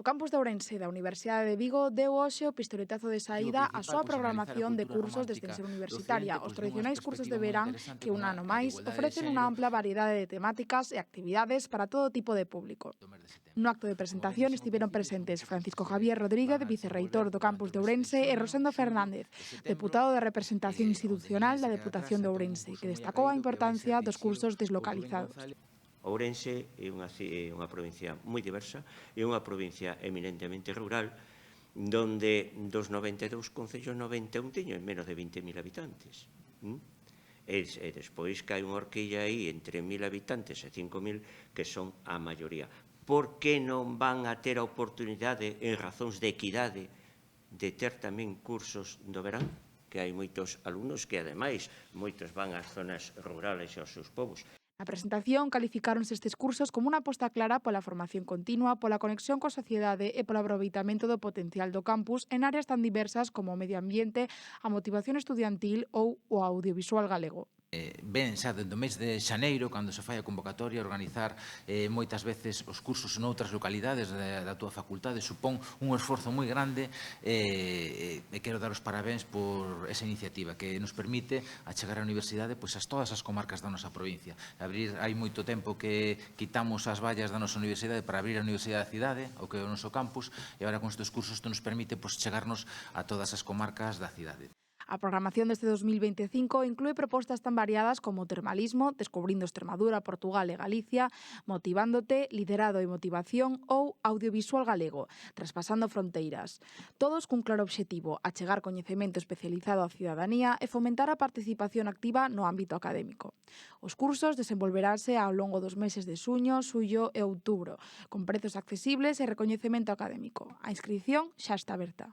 campus de Ourense da Universidade de Vigo deu hoxe o pistoletazo de saída á súa programación de cursos desde ser universitaria, os tradicionais cursos de verán que un ano máis ofrecen unha ampla variedade de temáticas e actividades para todo tipo de público. No acto de presentación estiveron presentes Francisco Javier Rodríguez, vicerreitor do campus de Ourense, e Rosendo Fernández, deputado de representación institucional da Deputación de Ourense, que destacou a importancia dos cursos deslocalizados. Ourense é unha provincia moi diversa, é unha provincia eminentemente rural, donde dos 92 concellos 91 teñen menos de 20.000 habitantes. E despois que hai unha horquilla aí entre 1.000 habitantes e 5.000 que son a maioría. Por que non van a ter a oportunidade, en razóns de equidade, de ter tamén cursos do verán? Que hai moitos alumnos que, ademais, moitos van ás zonas rurales e aos seus povos. Na presentación calificáronse estes cursos como unha aposta clara pola formación continua, pola conexión coa sociedade e polo aproveitamento do potencial do campus en áreas tan diversas como o medio ambiente, a motivación estudiantil ou o audiovisual galego. Ben xa dende o mes de xaneiro, cando se fai a convocatoria, organizar moitas veces os cursos noutras localidades da túa facultade supón un esforzo moi grande e quero dar os parabéns por esa iniciativa que nos permite achegar a universidade a todas as comarcas da nosa provincia. Hai moito tempo que quitamos as vallas da nosa universidade para abrir a universidade da cidade, o que é o noso campus, e agora con estes cursos isto nos permite chegarnos a todas as comarcas da cidade. A programación deste 2025 inclúe propostas tan variadas como termalismo, Descubrindo Extremadura, Portugal e Galicia, Motivándote, Liderado e Motivación ou Audiovisual Galego, Traspasando Fronteiras. Todos cun claro obxectivo, achegar coñecemento especializado á cidadanía e fomentar a participación activa no ámbito académico. Os cursos desenvolveránse ao longo dos meses de xuño, xullo e outubro, con prezos accesibles e recoñecemento académico. A inscrición xa está aberta.